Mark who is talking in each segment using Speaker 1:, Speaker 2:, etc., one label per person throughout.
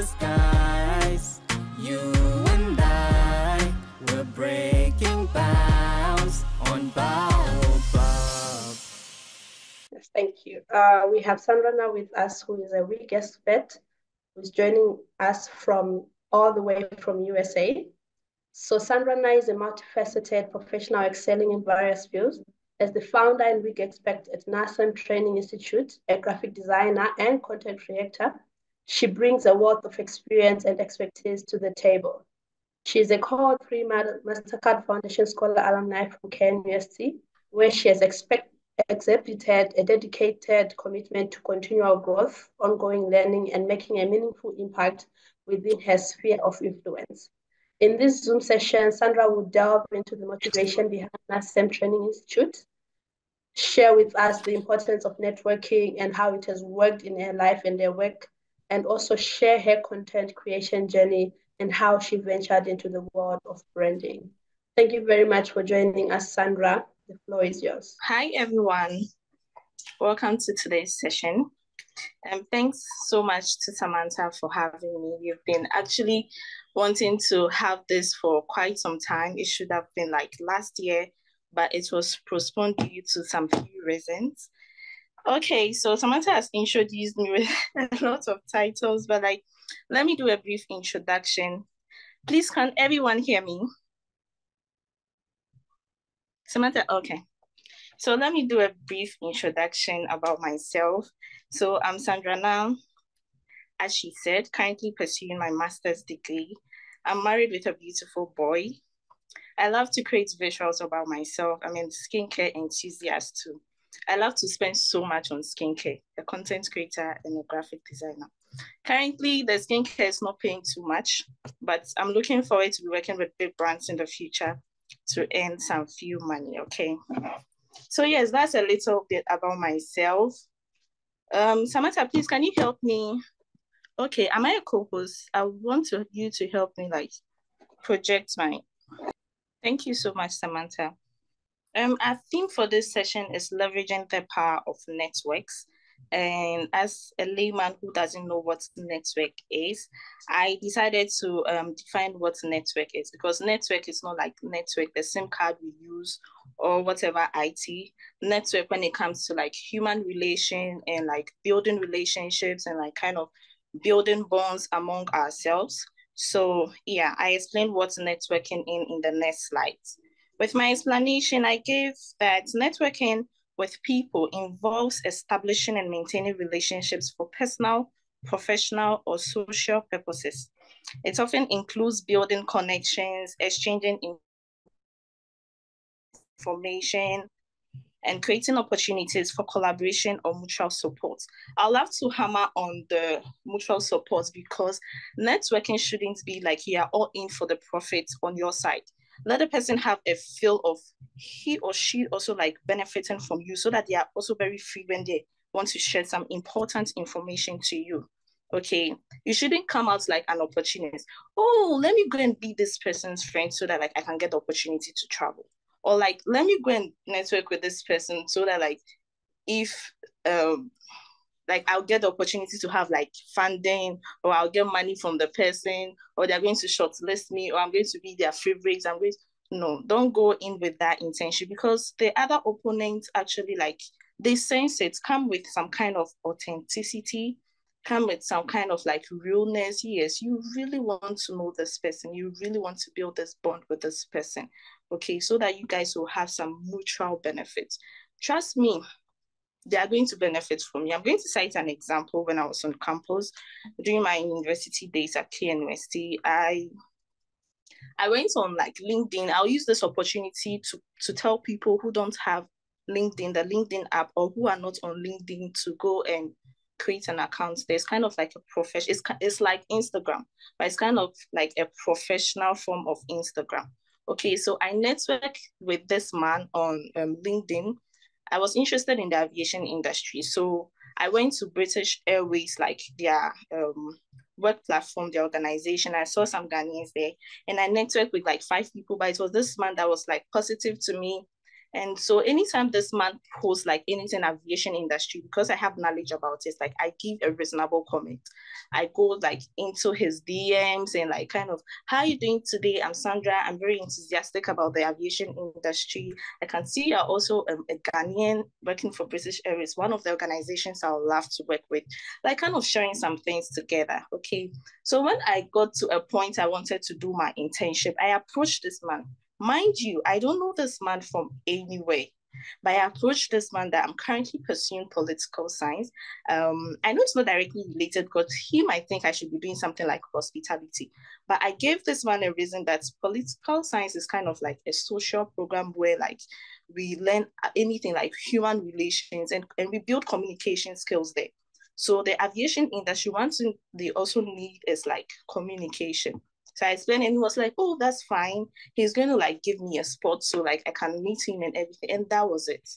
Speaker 1: the skies. You and I, we're breaking bounds on Baobab.
Speaker 2: Yes, thank you. We have Sandra Narh with us, who is a Wig Expert, who's joining us from all the way from USA. So Sandra Narh is a multifaceted professional excelling in various fields. As the founder and Wig Expert at NarhSam Training Institute, a graphic designer and content creator, she brings a wealth of experience and expertise to the table. She is a Cohort 3 Mastercard Foundation Scholar alumni from KNUST, where she has exhibited a dedicated commitment to continual growth, ongoing learning, and making a meaningful impact within her sphere of influence. In this Zoom session, Sandra will delve into the motivation behind NarhSam Training Institute, share with us the importance of networking and how it has worked in her life and her work, and also share her content creation journey and how she ventured into the world of branding. Thank you very much for joining us, Sandra. The floor is yours.
Speaker 3: Hi, everyone. Welcome to today's session. And thanks so much to Samantha for having me. We've been actually wanting to have this for quite some time. It should have been like last year, but it was postponed due to some few reasons. Okay, so Samantha has introduced me with a lot of titles, but let me do a brief introduction. Please, can everyone hear me? Samantha, okay. So let me do a brief introduction about myself. So I'm Sandra Narh, as she said, currently pursuing my master's degree. I'm married with a beautiful boy. I love to create visuals about myself. I'm a skincare enthusiast too. I love to spend so much on skincare, a content creator and a graphic designer. Currently, the skincare is not paying too much, but I'm looking forward to working with big brands in the future to earn some few money, okay? So yes, that's a little bit about myself. Samantha, please, can you help me? Okay, am I a co-host? I want you to help me project my... Thank you so much, Samantha. Our theme for this session is leveraging the power of networks. And as a layman who doesn't know what network is, I decided to define what network is, because network is not like network, the SIM card we use or whatever IT. Network when it comes to human relation and building relationships and kind of building bonds among ourselves. So yeah, I explained what networking in the next slide. With my explanation, I gave that networking with people involves establishing and maintaining relationships for personal, professional, or social purposes. It often includes building connections, exchanging information, and creating opportunities for collaboration or mutual support. I'd love to hammer on the mutual support, because networking shouldn't be you are all in for the profit on your side. Let the person have a feel of he or she also benefiting from you, so that they are also very free when they want to share some important information to you. Okay, you shouldn't come out like an opportunist. Oh, let me go and be this person's friend so that I can get the opportunity to travel. Or let me go and network with this person so that if I'll get the opportunity to have funding, or I'll get money from the person, or they're going to shortlist me, or I'm going to be their favorites. No, don't go in with that intention, because the other opponents actually they sense it, come with some kind of authenticity, come with some kind of realness. Yes, you really want to know this person. You really want to build this bond with this person. Okay, so that you guys will have some mutual benefits. Trust me, they are going to benefit from you. I'm going to cite an example. When I was on campus during my university days at KNUST, I went on LinkedIn. I'll use this opportunity to tell people who don't have LinkedIn, the LinkedIn app, or who are not on LinkedIn, to go and create an account. There's kind of a profession. It's like Instagram, but it's kind of like a professional form of Instagram. Okay, so I networked with this man on LinkedIn. I was interested in the aviation industry. So I went to British Airways, their work platform, their organization. I saw some Ghanaians there, and I networked with 5 people, but it was this man that was positive to me. And so anytime this man posts like anything aviation industry, because I have knowledge about it, like I give a reasonable comment. I go like into his DMs and like kind of, how are you doing today? I'm Sandra. I'm very enthusiastic about the aviation industry. I can see you're also a Ghanaian working for British Airways, one of the organizations I would love to work with, like kind of sharing some things together. Okay. So when I got to a point I wanted to do my internship, I approached this man. Mind you, I don't know this man from anywhere, but I approached this man that I'm currently pursuing political science. I know it's not directly related because he might think I should be doing something like hospitality, but I gave this man a reason that political science is kind of like a social program where like we learn anything like human relations and we build communication skills there. So the aviation industry, one thing they also need is like communication. So I explained and he was like, oh, that's fine. He's going to like give me a spot so like I can meet him and everything. And that was it.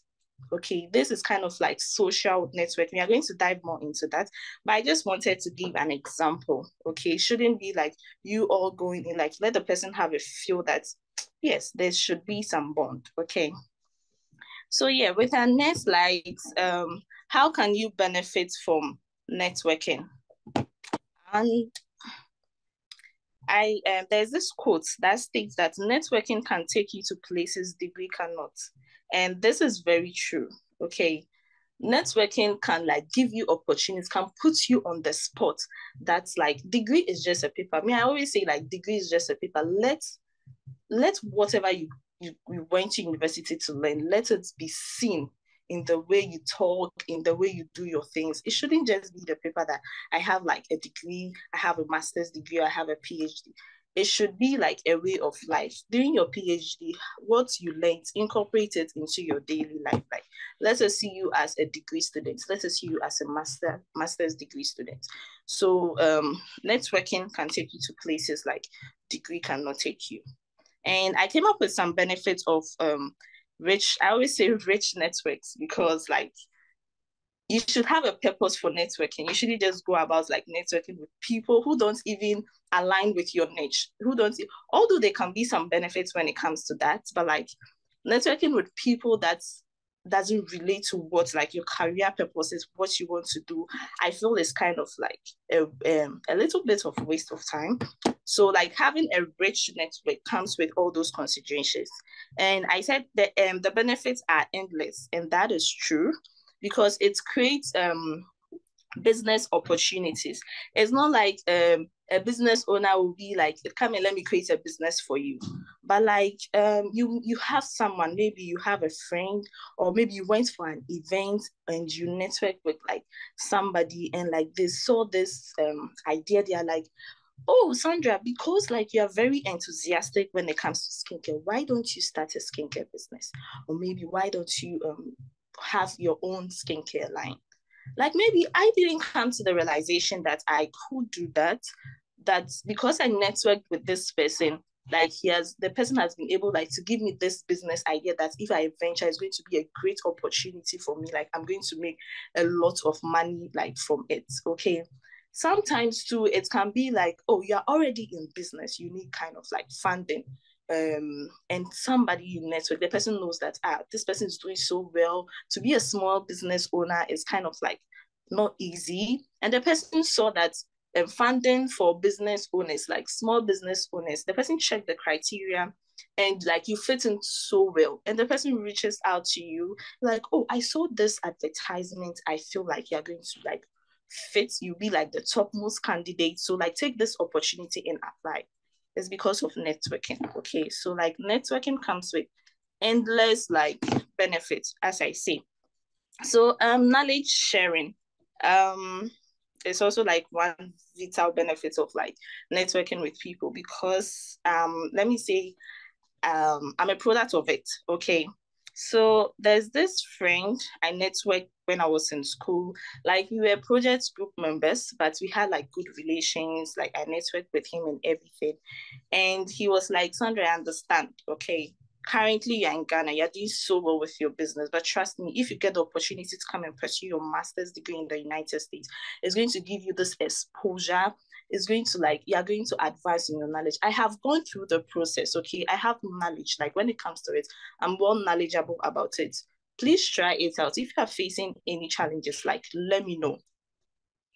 Speaker 3: Okay, this is kind of like social networking. We are going to dive more into that. But I just wanted to give an example. Okay, it shouldn't be like you all going in, like let the person have a feel that, yes, there should be some bond. Okay. So yeah, with our next slides, how can you benefit from networking? And there's this quote that states that networking can take you to places degree cannot. And this is very true, okay? Networking can like give you opportunities, can put you on the spot. That's like, degree is just a paper. I always say like, degree is just a paper. Let whatever you went to university to learn, let it be seen in the way you talk, in the way you do your things. It shouldn't just be the paper that I have like a degree, I have a master's degree, I have a PhD. It should be like a way of life. During your PhD, what you learned, incorporate it into your daily life. Like, let us see you as a degree student. Let us see you as a master's degree student. So networking can take you to places like degree cannot take you. And I came up with some benefits of I always say rich networks, because like you should have a purpose for networking. You shouldn't just go about like networking with people who don't even align with your niche, although there can be some benefits when it comes to that, but like networking with people that doesn't relate to what like your career purpose is, what you want to do, I feel is kind of like a little bit of waste of time. So like having a rich network comes with all those considerations. And I said that the benefits are endless, and that is true, because it creates business opportunities. It's not like a business owner will be like, come and let me create a business for you. But like you have someone, maybe you have a friend, or maybe you went for an event and you network with like somebody, and like they saw this idea. They are like, oh, Sandra, because like you are very enthusiastic when it comes to skincare, why don't you start a skincare business? Or maybe why don't you have your own skincare line? Like maybe I didn't come to the realization that I could do that. That's because I networked with this person. Like the person has been able like to give me this business idea that if I venture, it's going to be a great opportunity for me. Like I'm going to make a lot of money like from it. Okay. Sometimes too, it can be like, oh, you're already in business. You need kind of like funding. And somebody you network, the person knows that this person is doing so well. To be a small business owner is kind of like not easy. And the person saw that funding for business owners, like small business owners, the person checked the criteria and like you fit in so well. And the person reaches out to you like, oh, I saw this advertisement. I feel like you're going to like fit, you'll be like the topmost candidate. So like take this opportunity and apply. It's because of networking. Okay, so like networking comes with endless like benefits, as I say. So knowledge sharing it's also like one vital benefit of like networking with people, because let me say I'm a product of it. Okay, so there's this friend I networked when I was in school. Like we were project group members, but we had like good relations. Like I networked with him and everything. And he was like, Sandra, I understand. Okay, currently you're in Ghana, you're doing so well with your business. But trust me, if you get the opportunity to come and pursue your master's degree in the United States, it's going to give you this exposure. is going to like, you're going to advance in your knowledge. I have gone through the process, okay? I have knowledge, like when it comes to it, I'm well knowledgeable about it. Please try it out. If you are facing any challenges, like let me know.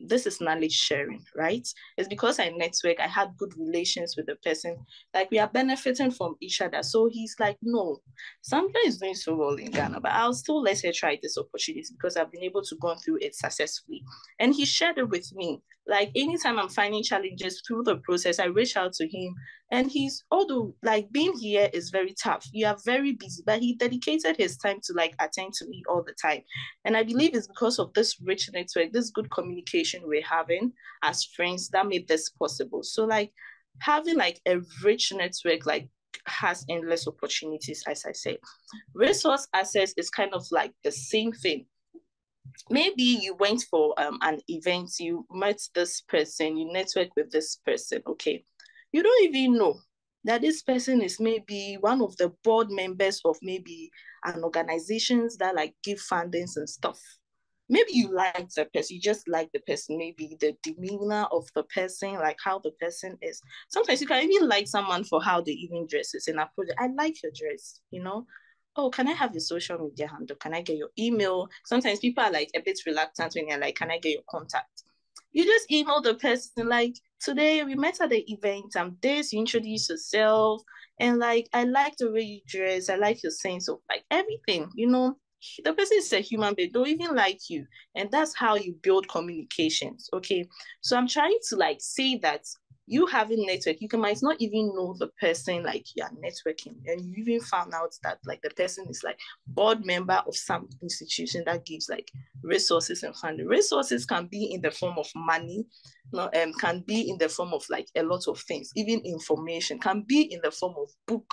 Speaker 3: This is knowledge sharing, right? It's because I network, I had good relations with the person, like we are benefiting from each other. So he's like, no, Sandra is doing so well in Ghana, but I'll still let her try this opportunity because I've been able to go through it successfully. And he shared it with me. Like anytime I'm finding challenges through the process, I reach out to him. And he's, although like being here is very tough, you are very busy, but he dedicated his time to like attend to me all the time. And I believe it's because of this rich network, this good communication we're having as friends that made this possible. So like having like a rich network like has endless opportunities, as I say. Resource access is kind of like the same thing. Maybe you went for an event, you met this person, you network with this person, okay? You don't even know that this person is maybe one of the board members of maybe an organizations that like give fundings and stuff. Maybe you like the person, you just like the person, maybe the demeanor of the person, like how the person is. Sometimes you can even like someone for how they even dresses in a project. I like your dress, you know? Oh, can I have your social media handle? Can I get your email? Sometimes people are like a bit reluctant when you're like, can I get your contact? You just email the person like, today we met at the event, I'm this, you introduce yourself, and like, I like the way you dress, I like your sense of like everything, you know, the person is a human being, don't even like you. And that's how you build communications, okay? So I'm trying to like say that you having network, you might not even know the person like you're networking, and you even found out that like the person is like board member of some institution that gives like resources and funding. Resources can be in the form of money, can be in the form of like a lot of things, even information can be in the form of book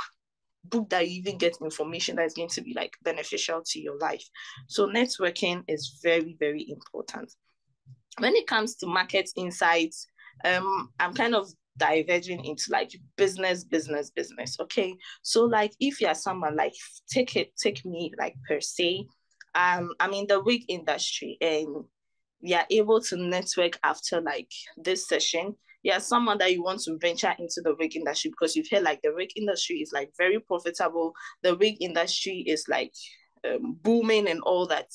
Speaker 3: that you even get information that is going to be like beneficial to your life. So networking is very, very important. When it comes to market insights, I'm kind of diverging into like business. Okay. So like if you're someone like take me like per se, I'm in the wig industry and we are able to network after like this session. Yeah, someone that you want to venture into the wig industry because you've heard like the wig industry is like very profitable. The wig industry is like booming and all that.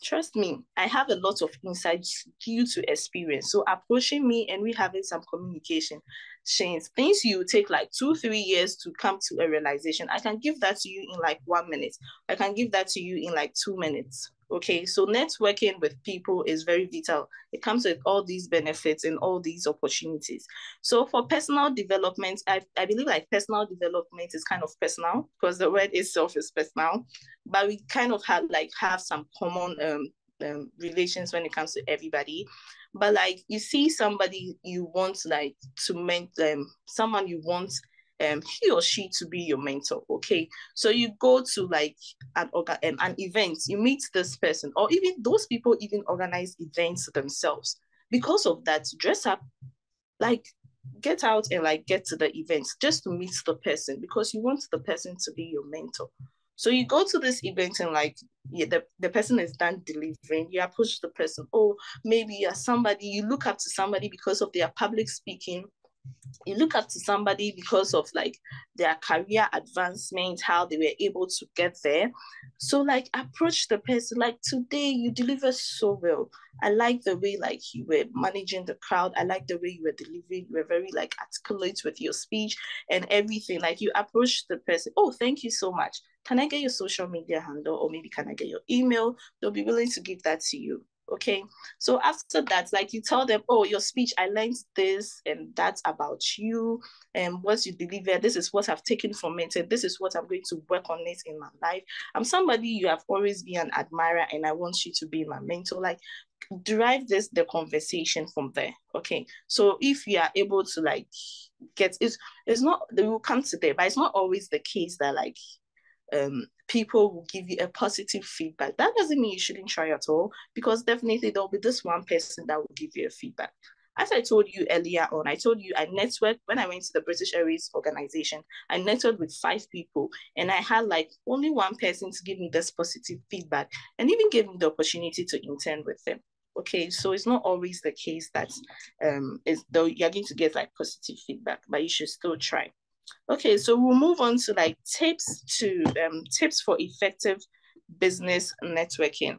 Speaker 3: Trust me, I have a lot of insights due to experience. So approaching me and we having some communication, Shane's things you take like 2-3 years to come to a realization. I can give that to you in like 1 minute. I can give that to you in like 2 minutes. Okay, so networking with people is very vital. It comes with all these benefits and all these opportunities. So for personal development, I believe like personal development is kind of personal because the word itself is personal, but we kind of have some common relations when it comes to everybody. But like you see somebody you want like to mentor, someone you want he or she to be your mentor, okay? So you go to like an event, you meet this person, or even those people even organize events themselves. Because of that, dress up, like get out and like get to the events just to meet the person because you want the person to be your mentor. So you go to this event and like the person is done delivering, you approach the person, oh, maybe you're somebody, you look up to somebody because of their public speaking, you look up to somebody because of like their career advancement, how they were able to get there. So like approach the person like, today you deliver so well. I like the way like you were managing the crowd. I like the way you were delivering. You were very like articulate with your speech and everything. Like you approach the person, oh, thank you so much. Can I get your social media handle? Or maybe can I get your email? They'll be willing to give that to you. Okay, so after that, like you tell them, oh, your speech, I learned this and that's about you and what you deliver. This is what I've taken from it, and this is what I'm going to work on it in my life. I'm somebody you have always been an admirer, and I want you to be my mentor. Like derive the conversation from there. Okay, so if you are able to like get it's not, they will come to there, but it's not always the case that like people will give you a positive feedback. That doesn't mean you shouldn't try at all, because definitely there'll be this one person that will give you a feedback. As I told you earlier on, I told you I networked when I went to the British Airways organization. I networked with 5 people and I had like only one person to give me this positive feedback and even gave me the opportunity to intern with them. Okay, so it's not always the case that though you're going to get like positive feedback, but you should still try. Okay, so we'll move on to like tips for effective business networking.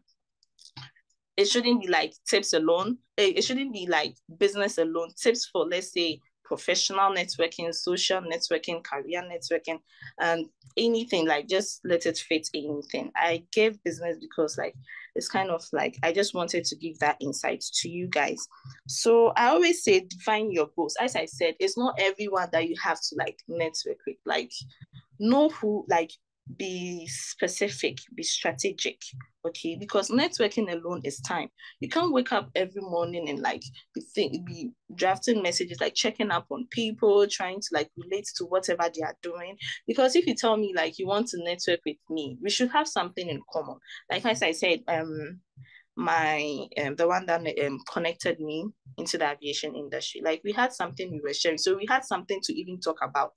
Speaker 3: It shouldn't be like tips alone. It shouldn't be like business alone. Tips for, let's say, professional networking, social networking, career networking, and anything. Like, just let it fit anything. I gave business because like it's kind of like I just wanted to give that insight to you guys. So I always say define your goals. As I said, it's not everyone that you have to like network with. Like, know who, like, be specific, be strategic, okay? Because networking alone is time. You can't wake up every morning and like be drafting messages, like checking up on people, trying to like relate to whatever they are doing. Because if you tell me like you want to network with me, we should have something in common. Like as I said, the one that connected me into the aviation industry, like we had something we were sharing, so we had something to even talk about.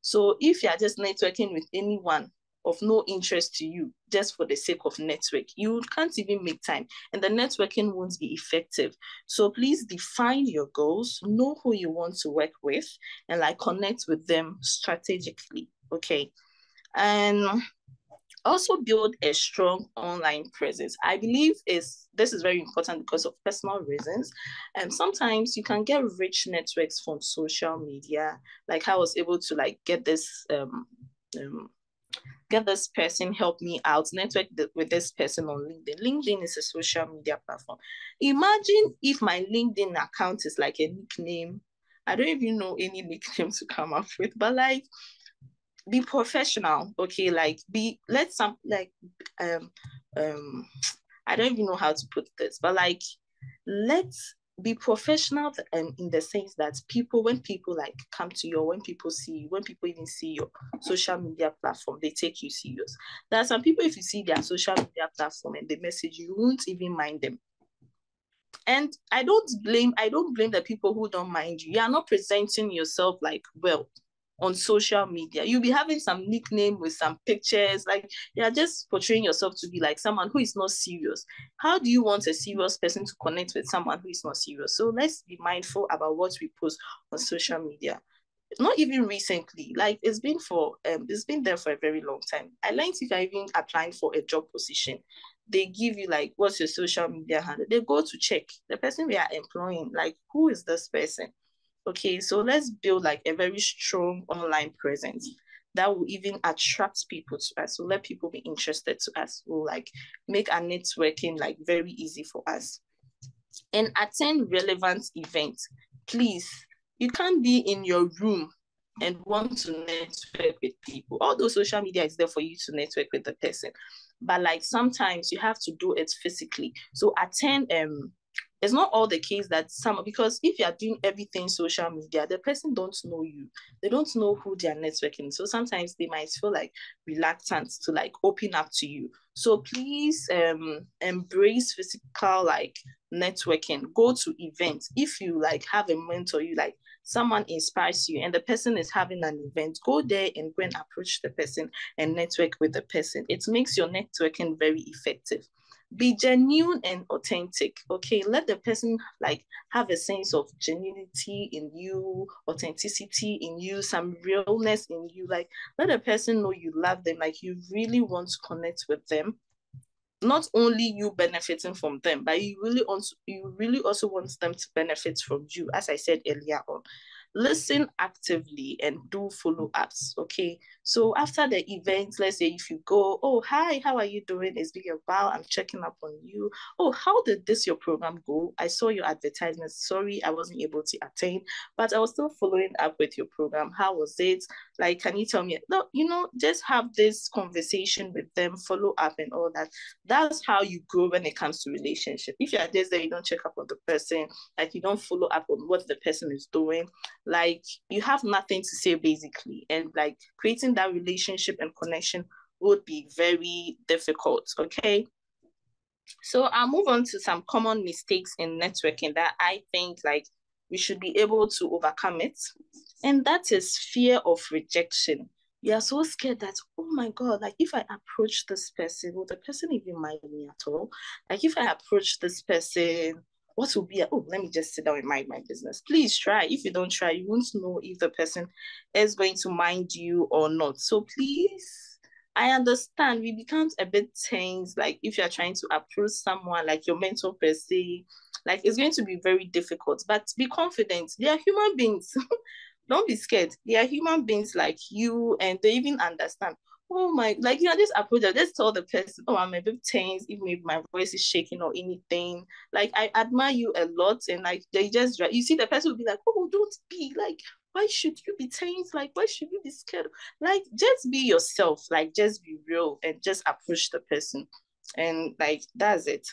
Speaker 3: So if you're just networking with anyone of no interest to you, just for the sake of network, you can't even make time, and the networking won't be effective. So please define your goals, know who you want to work with, and like connect with them strategically, okay? And also build a strong online presence. I believe this is very important because of personal reasons. And sometimes you can get rich networks from social media. Like I was able to like get this person help me out, network with this person on LinkedIn. LinkedIn is a social media platform. Imagine if my LinkedIn account is like a nickname. I don't even know any nickname to come up with, but like, be professional, okay? Like I don't even know how to put this, but like, let's be professional in the sense that when people like come to you, or when people see you, when people even see your social media platform, they take you serious. There are some people, if you see their social media platform and they message you, you won't even mind them. And I don't blame the people who don't mind you. You are not presenting yourself like well on social media. You'll be having some nickname with some pictures, like you're just portraying yourself to be like someone who is not serious. How do you want a serious person to connect with someone who is not serious? So let's be mindful about what we post on social media. Not even recently, like it's been there for a very long time. I learned if you're even applying for a job position, they give you like, what's your social media handle? They go to check the person we are employing, like who is this person? Okay, so let's build like a very strong online presence that will even attract people to us. So let people be interested to us. We'll like make our networking like very easy for us. And attend relevant events. Please, you can't be in your room and want to network with people. Although social media is there for you to network with the person, but like sometimes you have to do it physically. So attend it's not all the case that because if you are doing everything social media, the person don't know you. They don't know who they are networking. So sometimes they might feel like reluctant to like open up to you. So please embrace physical like networking. Go to events. If you like have a mentor, you like someone inspires you and the person is having an event, go there and go and approach the person and network with the person. It makes your networking very effective. Be genuine and authentic, okay? Let the person like have a sense of genuinity in you, authenticity in you, some realness in you. Like let the person know you love them, like you really want to connect with them. Not only you benefiting from them, but you really also want them to benefit from you, as I said earlier on. Listen actively and do follow-ups, okay? So after the event, let's say if you go, oh, hi, how are you doing? It's been a while, I'm checking up on you. Oh, how did your program go? I saw your advertisement. Sorry, I wasn't able to attend, but I was still following up with your program. How was it? Like, can you tell me? No, just have this conversation with them, follow up and all that. That's how you grow when it comes to relationship. If you're just there, you don't check up on the person, like you don't follow up on what the person is doing, like you have nothing to say basically, and like creating that relationship and connection would be very difficult, okay? So I'll move on to some common mistakes in networking that I think like we should be able to overcome it, and that is fear of rejection. you are so scared that, oh my God, like if I approach this person, will the person even mind me at all? Like if I approach this person, what will be, oh, let me just sit down and mind my business. Please try. If you don't try, you won't know if the person is going to mind you or not. So please, I understand we become a bit tense, like if you're trying to approach someone, like your mentor per se, like it's going to be very difficult, but be confident. They are human beings. Don't be scared. They are human beings like you, and they even understand. Oh my, like you know, this approach, just tell the person, oh, I'm a bit tense, even if my voice is shaking or anything. Like I admire you a lot, and like they just, you see, the person will be like, oh, don't be like, why should you be tense? Like, why should you be scared? Like, just be yourself, like, just be real and just approach the person. And like, that's it.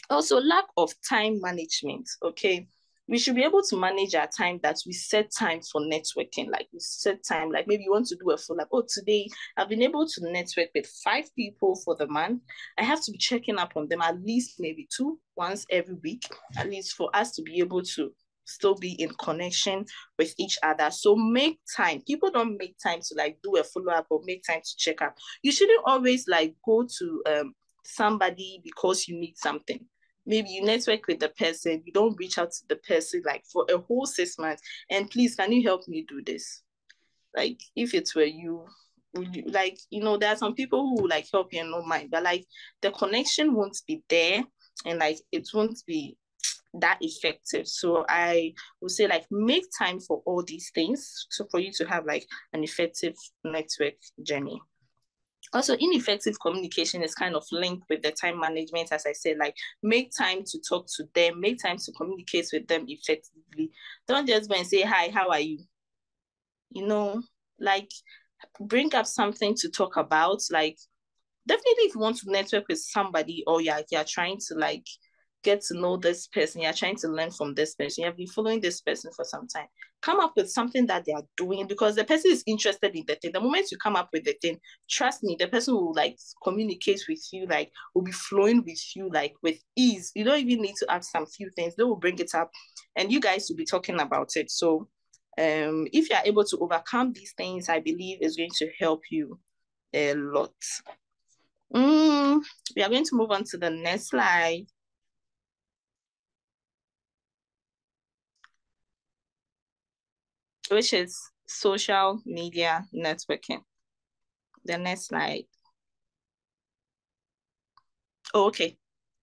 Speaker 3: Also, lack of time management, okay? We should be able to manage our time, that we set time for networking. Like we set time, like maybe you want to do a full, like, oh, today I've been able to network with 5 people for the month. I have to be checking up on them at least maybe once every week, at least for us to be able to still be in connection with each other. So make time. People don't make time to like do a follow-up or make time to check up. You shouldn't always like go to somebody because you need something. Maybe you network with the person, you don't reach out to the person like for a whole 6 months, and please, can you help me do this? Like if it were you, would you, like, you know, there are some people who will like help you and don't mind, but like the connection won't be there, and like it won't be that effective. So I would say like make time for all these things, so for you to have like an effective network journey. Also, ineffective communication is kind of linked with the time management. As I said, like make time to talk to them, make time to communicate with them effectively. Don't just go and say, hi, how are you? You know, like bring up something to talk about. Like definitely if you want to network with somebody, or you're trying to like get to know this person, you're trying to learn from this person, you have been following this person for some time, come up with something that they are doing, because the person is interested in the thing. The moment you come up with the thing, trust me, the person will like communicate with you, like will be flowing with you like with ease. You don't even need to ask some few things, they will bring it up and you guys will be talking about it. So if you're able to overcome these things, I believe is going to help you a lot. We are going to move on to the next slide, which is social media networking. The next slide. Oh, okay.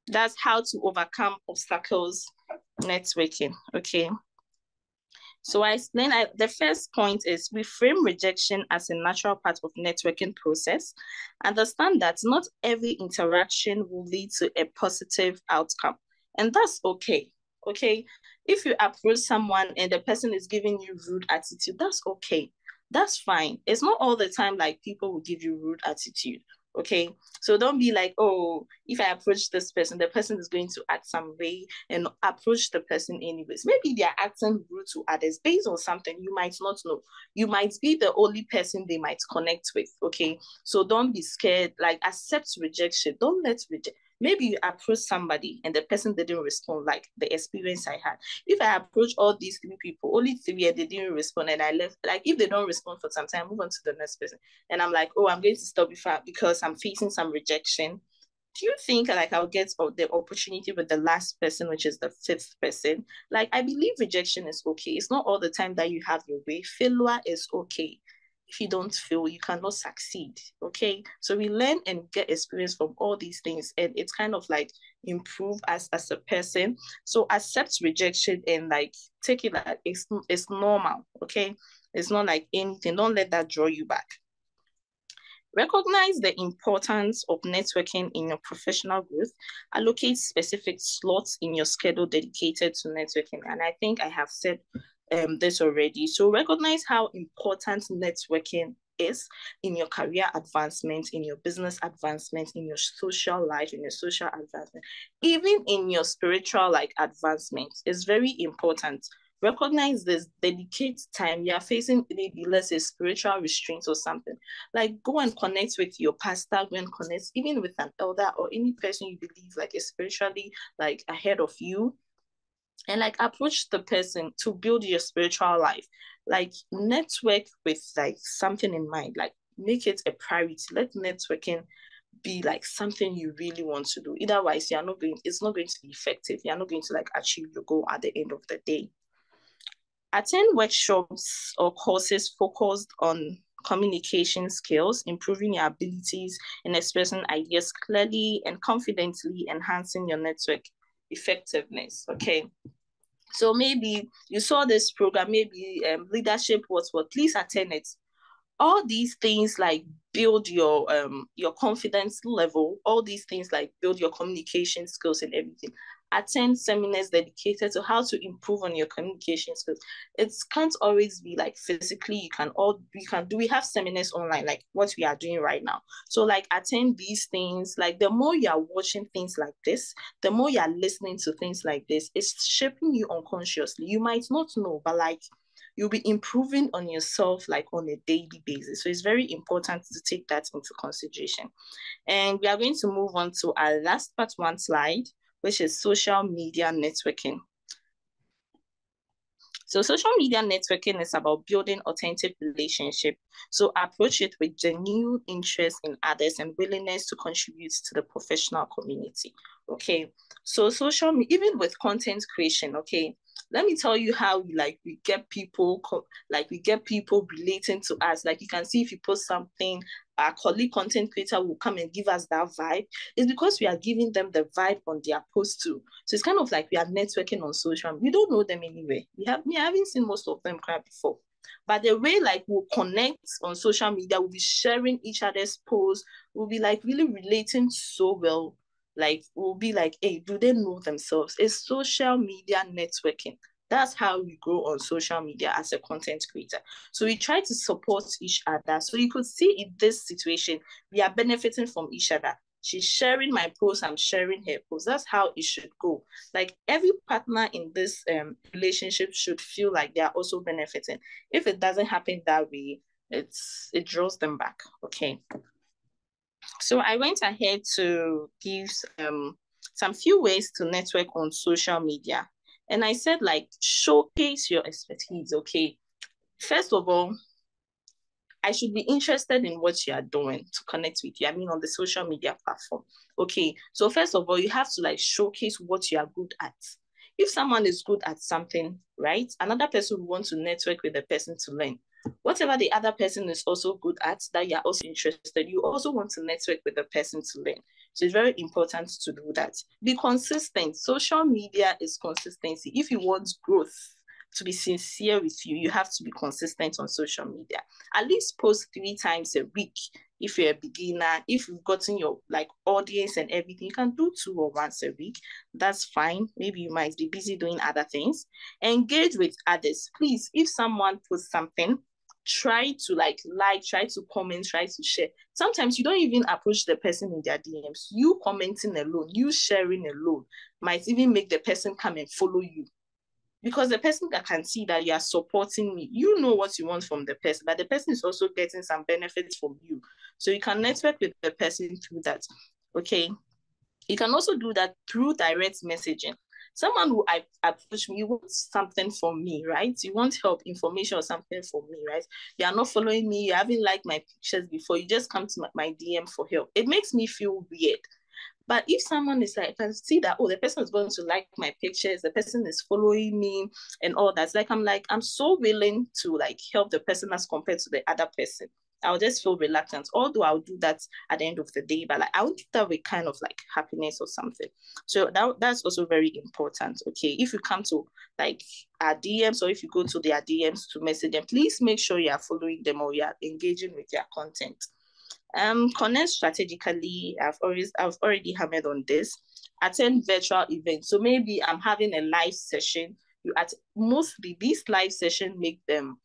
Speaker 3: That's how to overcome obstacles networking. Okay. So I explained the first point is reframe rejection as a natural part of networking process. Understand that not every interaction will lead to a positive outcome. And that's okay. Okay. If you approach someone and the person is giving you rude attitude, that's okay. That's fine. It's not all the time like people will give you rude attitude. Okay, so don't be like, oh, if I approach this person, the person is going to act some way, and approach the person anyways. Maybe they're acting rude to others based on something you might not know. You might be the only person they might connect with. Okay, so don't be scared. Like accept rejection. Don't let reject. Maybe you approach somebody and the person didn't respond, like the experience I had. If I approach all these 3 people, only 3 and they didn't respond, and I left, like if they don't respond for some time, move on to the next person. And I'm like, oh, I'm going to stop because I'm facing some rejection. Do you think like I'll get the opportunity with the last person, which is the 5th person? Like I believe rejection is okay. It's not all the time that you have your way. Failure is okay. If you don't fail, you cannot succeed. Okay, so we learn and get experience from all these things, and it's kind of like improve us as a person. So accept rejection and like take it like it's normal. Okay, it's not like anything. Don't let that draw you back. Recognize the importance of networking in your professional growth. Allocate specific slots in your schedule dedicated to networking. And I think I have said this already. So recognize how important networking is in your career advancement, in your business advancement, in your social life, in your social advancement, even in your spiritual like advancement. It's very important. Recognize this, dedicate time. You are facing maybe, let's say, spiritual restraints or something. Like go and connect with your pastor, go and connect even with an elder or any person you believe like is spiritually like ahead of you. and like approach the person to build your spiritual life. Like network with like something in mind, like make it a priority. Let networking be like something you really want to do. Otherwise, it's not going to be effective. You're not going to like achieve your goal at the end of the day. Attend workshops or courses focused on communication skills, improving your abilities in expressing ideas clearly and confidently, enhancing your network effectiveness. Okay. So maybe you saw this program, maybe leadership was what, please attend it. All these things like build your confidence level. All these things like build your communication skills and everything. Attend seminars dedicated to how to improve on your communication skills. It can't always be like physically. We have seminars online, like what we are doing right now. So like attend these things. Like the more you are watching things like this, the more you are listening to things like this, it's shaping you unconsciously. You might not know, but like you'll be improving on yourself like on a daily basis. So it's very important to take that into consideration. And we are going to move on to our last part one slide, which is social media networking. So social media networking is about building authentic relationship. So approach it with genuine interest in others and willingness to contribute to the professional community. Okay. So even with content creation, okay, let me tell you how we get people relating to us. Like you can see if you post something, our colleague content creator will come and give us that vibe. It's because we are giving them the vibe on their post too. So it's kind of like we are networking on social. We don't know them anyway. I haven't seen most of them cry before. But the way like we'll connect on social media, we'll be sharing each other's posts, we'll be like really relating so well. Like we'll be like, hey, do they know themselves? It's social media networking. That's how we grow on social media as a content creator. So we try to support each other. So you could see in this situation, we are benefiting from each other. She's sharing my post, I'm sharing her post. That's how it should go. Like every partner in this relationship should feel like they are also benefiting. If it doesn't happen that way, it draws them back. Okay. So I went ahead to give some few ways to network on social media. And I said, like, showcase your expertise, okay? First of all, I should be interested in what you are doing to connect with you. I mean, on the social media platform. Okay, so first of all, you have to like showcase what you are good at. If someone is good at something, right, another person will want to network with the person to learn. Whatever the other person is also good at, that you're also interested, you also want to network with the person to learn. So it's very important to do that. Be consistent. Social media is consistency. If you want growth, to be sincere with you, you have to be consistent on social media. At least post 3 times a week. If you're a beginner, if you've gotten your like audience and everything, you can do 2 or once a week. That's fine. Maybe you might be busy doing other things. Engage with others. Please, if someone puts something, try to try to comment, try to share. Sometimes you don't even approach the person in their DMs. You commenting alone, you sharing alone might even make the person come and follow you. Because the person that can see that you are supporting me, you know what you want from the person, but the person is also getting some benefits from you. So you can network with the person through that. Okay. You can also do that through direct messaging. Someone who approach me, you want something from me, right? You want help, information or something from me, right? You are not following me, you haven't liked my pictures before, you just come to my DM for help. It makes me feel weird. But if someone is like, I can see that, oh, the person is going to like my pictures, the person is following me and all that. I'm so willing to like help the person as compared to the other person. I'll just feel reluctant, although I'll do that at the end of the day, but like I would do that with kind of like happiness or something. So that's also very important. Okay, if you come to like our DMs or if you go to their DMs to message them, please make sure you are following them or you are engaging with their content. Connect strategically. I've already hammered on this. Attend virtual events. So maybe I'm having a live session. Mostly these live sessions make them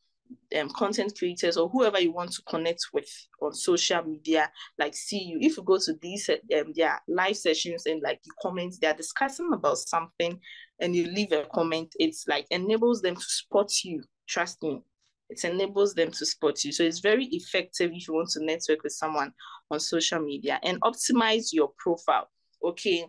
Speaker 3: content creators or whoever you want to connect with on social media, like see you. If you go to these their live sessions and like you comment, they're discussing about something and you leave a comment, it's like enables them to spot you. Trust me. It enables them to spot you. So it's very effective if you want to network with someone on social media. And optimize your profile. Okay.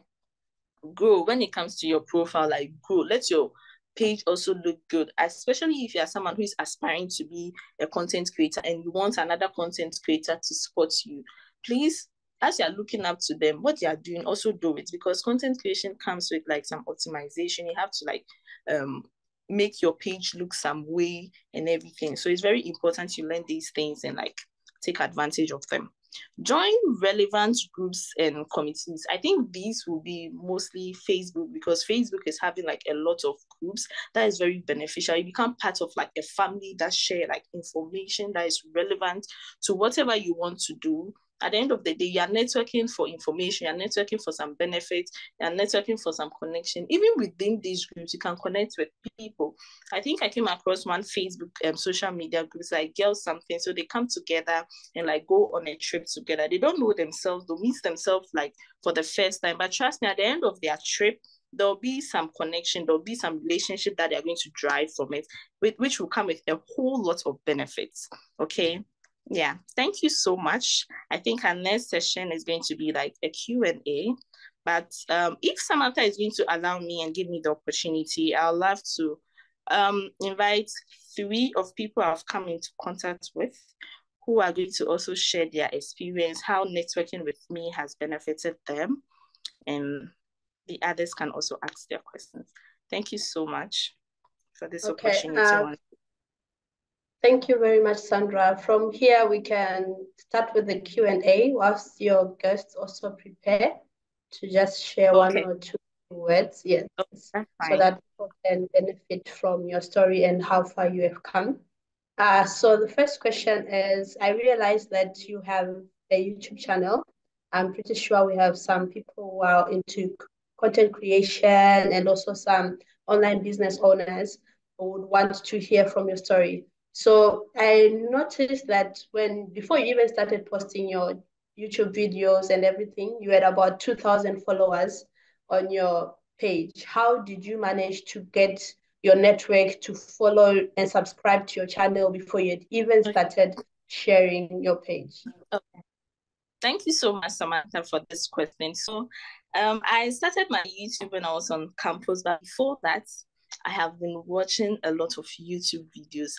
Speaker 3: grow when it comes to your profile, like grow. Let your page also look good, especially if you are someone who is aspiring to be a content creator and you want another content creator to support you. Please, as you're looking up to them, what they are doing, also do it, because content creation comes with like some optimization. You have to like make your page look some way and everything. So it's very important you learn these things and like take advantage of them. Join relevant groups and committees. I think these will be mostly Facebook, because Facebook is having like a lot of groups that is very beneficial. You become part of like a family that share like information that is relevant to whatever you want to do. At the end of the day, you're networking for information, you're networking for some benefits, you're networking for some connection. Even within these groups, you can connect with people. I think I came across one Facebook social media groups, like girls something. So they come together and like go on a trip together. They don't know themselves, they'll meet themselves like for the first time. But trust me, at the end of their trip, there'll be some connection, there'll be some relationship that they're going to drive from it, which will come with a whole lot of benefits. Okay. Yeah, thank you so much. I think our next session is going to be like a Q&A. But if Samantha is going to allow me and give me the opportunity, I'd love to invite 3 of people I've come into contact with who are going to also share their experience, how networking with me has benefited them, and the others can also ask their questions. Thank you so much for this opportunity.
Speaker 2: Thank you very much, Sandra. From here, we can start with the Q&A whilst your guests also prepare to just share one or 2 words. Yes, so that people can benefit from your story and how far you have come. So the first question is, I realized that you have a YouTube channel. I'm pretty sure we have some people who are into content creation and also some online business owners who would want to hear from your story. So I noticed that before you even started posting your YouTube videos and everything, you had about 2,000 followers on your page. How did you manage to get your network to follow and subscribe to your channel before you had even started sharing your page?
Speaker 3: Okay. Thank you so much, Samantha, for this question. So I started my YouTube when I was on campus, but before that, I have been watching a lot of YouTube videos.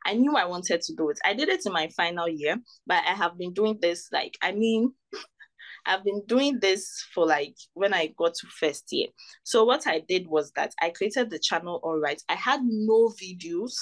Speaker 3: I knew I wanted to do it. I did it in my final year, but I have been doing this, I've been doing this for like when I got to first year. So what I did was that I created the channel, all right. I had no videos,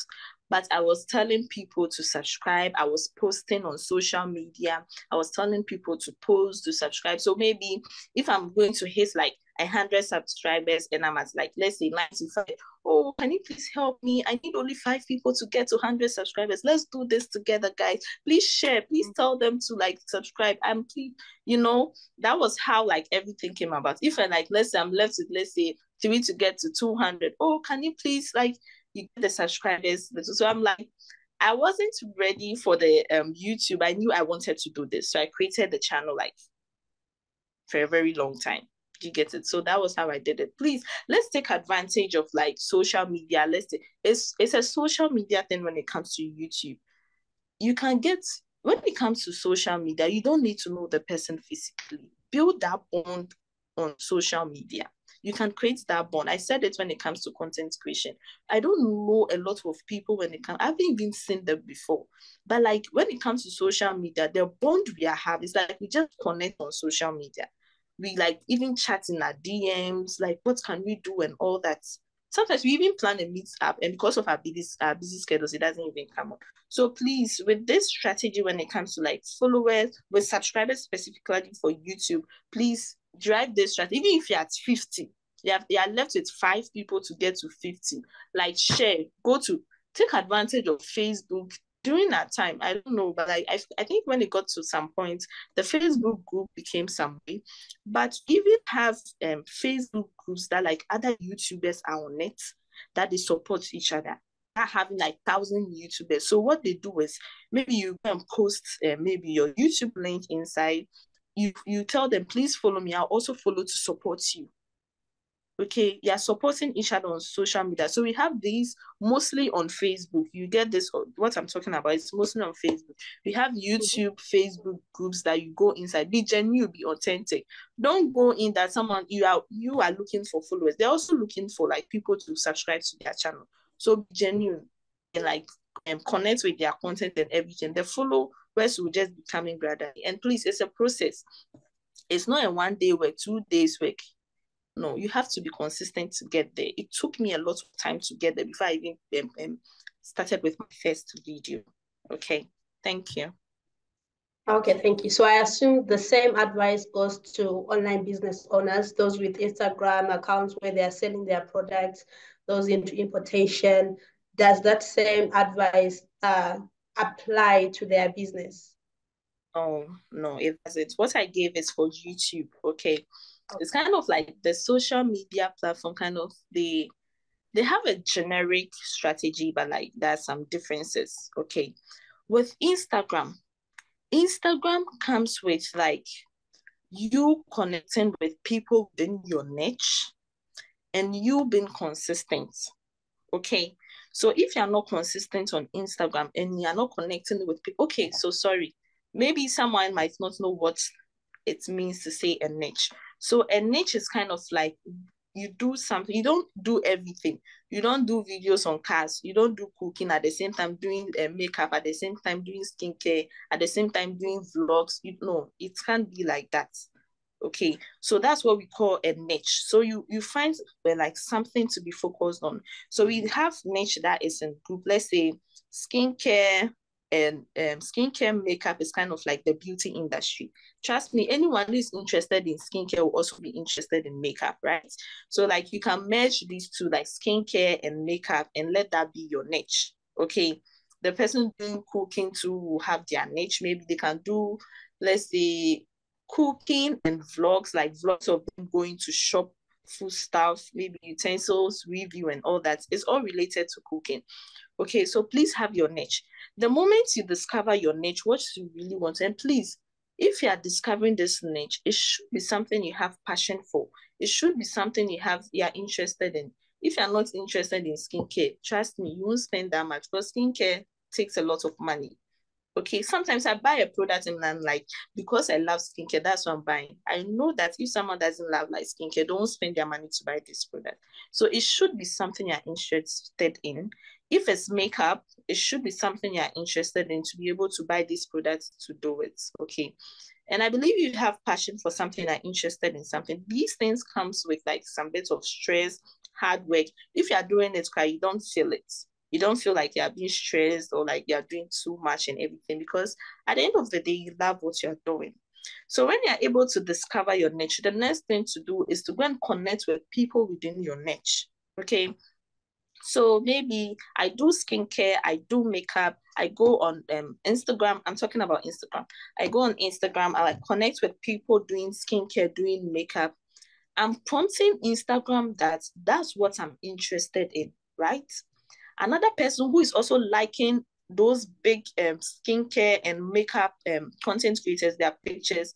Speaker 3: but I was telling people to subscribe. I was posting on social media. I was telling people to post, to subscribe. So maybe if I'm going to hit like 100 subscribers and I'm at like, let's say 95, oh, can you please help me? I need only 5 people to get to 100 subscribers. Let's do this together, guys. Please share. Please tell them to like subscribe. And please, that was how like everything came about. If I like, let's say I'm left with, let's say 3 to get to 200. Oh, can you please like, you get the subscribers. So I'm like, I wasn't ready for the YouTube. I knew I wanted to do this. So I created the channel like for a very long time. You get it? So that was how I did it. Please, let's take advantage of like social media. It's a social media thing when it comes to YouTube. You can get, when it comes to social media, you don't need to know the person physically. Build that bond on social media. You can create that bond. I said it when it comes to content creation. I don't know a lot of people when it comes, I haven't even seen them before. But like when it comes to social media, the bond we have is like we just connect on social media. We like even chat in our DMs, like what can we do and all that. Sometimes we even plan a meet-up, and because of our busy schedules, it doesn't even come up. So please, with this strategy when it comes to like followers, with subscribers specifically for YouTube, please drive this strategy. Even if you're at 50, you are left with 5 people to get to 50. Like share, take advantage of Facebook. During that time, I don't know, but I think when it got to some point, the Facebook group became some way. But even have Facebook groups that like other YouTubers are on it, that they support each other. Not having like 1,000 YouTubers. So what they do is maybe you can post maybe your YouTube link inside. You tell them, please follow me. I'll also follow to support you. Okay, you are supporting each other on social media. So we have these mostly on Facebook. You get this, what I'm talking about is mostly on Facebook. We have YouTube, Facebook groups that you go inside. Be genuine, be authentic. Don't go in that someone you are looking for followers. They're also looking for like people to subscribe to their channel. So be genuine and like connect with their content and everything. The followers will just be coming gradually. And please, it's a process. It's not a 1 day work, 2 days work. No, you have to be consistent to get there. It took me a lot of time to get there before I even started with my first video. Okay, thank you.
Speaker 2: Okay, thank you. So I assume the same advice goes to online business owners, those with Instagram accounts where they are selling their products, those into importation. Does that same advice apply to their business?
Speaker 3: Oh, no, it doesn't. What I gave is for YouTube, okay? It's kind of like the social media platform, kind of, they have a generic strategy, but like there are some differences, okay? With Instagram comes with like you connecting with people within your niche and you being consistent, okay? So if you're not consistent on Instagram and you're not connecting with people, okay, so sorry, maybe someone might not know what it means to say a niche. So a niche is kind of like you do something, you don't do everything. You don't do videos on cars, you don't do cooking at the same time doing makeup, at the same time doing skincare, at the same time doing vlogs. No, it can't be like that. Okay, so that's what we call a niche. So you find like something to be focused on. So we have niche that is in group, let's say skincare, and skincare makeup is kind of like the beauty industry. Trust me, anyone who is interested in skincare will also be interested in makeup, right? So like you can merge these two, like skincare and makeup, and let that be your niche. Okay, the person doing cooking too will have their niche. Maybe they can do, let's say, cooking and vlogs, like vlogs of them going to shop food stuff, maybe utensils, review, and all that. It's all related to cooking. Okay, so please have your niche. The moment you discover your niche, what you really want, and please, if you are discovering this niche, it should be something you have passion for. It should be something you are interested in. If you're not interested in skincare, trust me, you won't spend that much, because skincare takes a lot of money. Okay, sometimes I buy a product and I'm like, because I love skincare, that's what I'm buying. I know that if someone doesn't love like skincare, don't spend their money to buy this product. So it should be something you're interested in. If it's makeup, it should be something you're interested in to be able to buy these products to do it. Okay. And I believe you have passion for something, you're interested in something. These things comes with like some bit of stress, hard work. If you're doing it, you don't feel it. You don't feel like you're being stressed or like you're doing too much and everything, because at the end of the day, you love what you're doing. So when you're able to discover your niche, the next thing to do is to go and connect with people within your niche. Okay. So maybe I do skincare, I do makeup, I go on Instagram. I'm talking about Instagram. I go on Instagram, I like connect with people doing skincare, doing makeup. I'm prompting Instagram that that's what I'm interested in, right? Another person who is also liking those big skincare and makeup content creators, their pictures,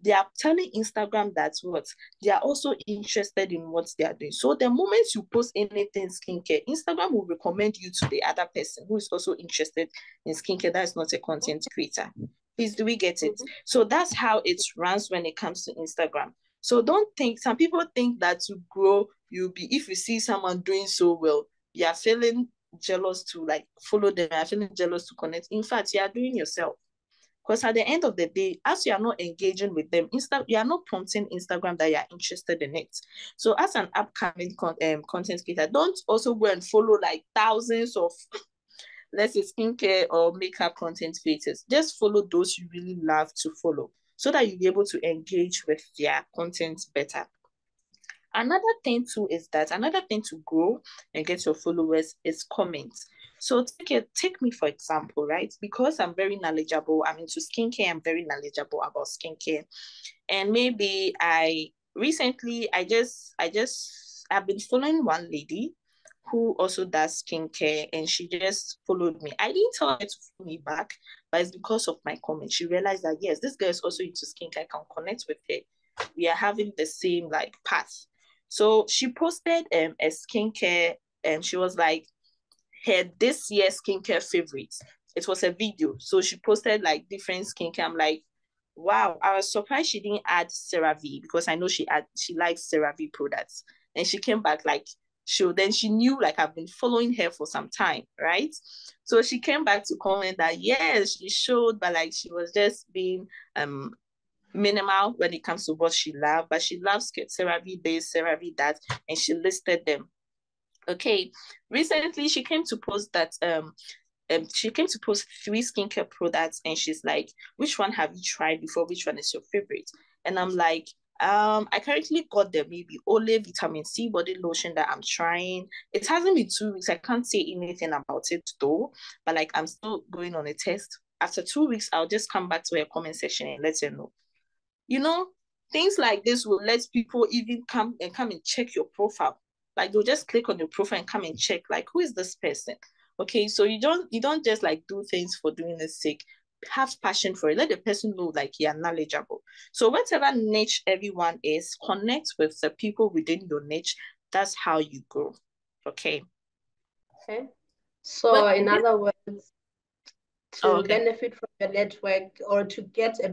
Speaker 3: they are telling Instagram that what they are also interested in what they are doing. So the moment you post anything skincare, Instagram will recommend you to the other person who is also interested in skincare. That is not a content creator. Please, do we get it? So that's how it runs when it comes to Instagram. So don't think, some people think that to grow, you'll be, if you see someone doing so well, you are feeling jealous to like follow them, you are feeling jealous to connect. In fact, you are doing yourself. Because at the end of the day, as you are not engaging with them, you are not prompting Instagram that you are interested in it. So as an upcoming content creator, don't also go and follow like thousands of, let's say, skincare or makeup content creators. Just follow those you really love to follow, so that you'll be able to engage with their content better. Another thing to grow and get your followers is comments. So take me for example, right? Because I'm very knowledgeable, I'm into skincare, I'm very knowledgeable about skincare. And maybe I've been following one lady who also does skincare, and she just followed me. I didn't tell her to follow me back, but it's because of my comment. She realized that yes, this girl is also into skincare, I can connect with her. We are having the same like path. So she posted a skincare, and she was like, her this year skincare favorites. It was a video. So she posted like different skincare. I'm like, wow, I was surprised she didn't add CeraVe, because I know she likes CeraVe products. And she came back like, she knew like I've been following her for some time, right? So she came back to comment that yes, she showed, but like she was just being minimal when it comes to what she loved, but she loves CeraVe this, CeraVe that, and she listed them. Okay, recently she came to post that she came to post 3 skincare products, and she's like, which one have you tried before? Which one is your favorite? And I'm like, I currently got the maybe Olay vitamin C body lotion that I'm trying. It hasn't been 2 weeks. I can't say anything about it though, but like I'm still going on a test. After 2 weeks, I'll just come back to her comment section and let her know. You know, things like this will let people even come and check your profile. Like they'll just click on your profile and come and check, like, who is this person? Okay, so you don't just like do things for doing the sake. Have passion for it. Let the person know like you're knowledgeable. So whatever niche everyone is, connect with the people within your niche. That's how you grow. Okay.
Speaker 2: Okay. So in other words, to benefit from your network, or to get a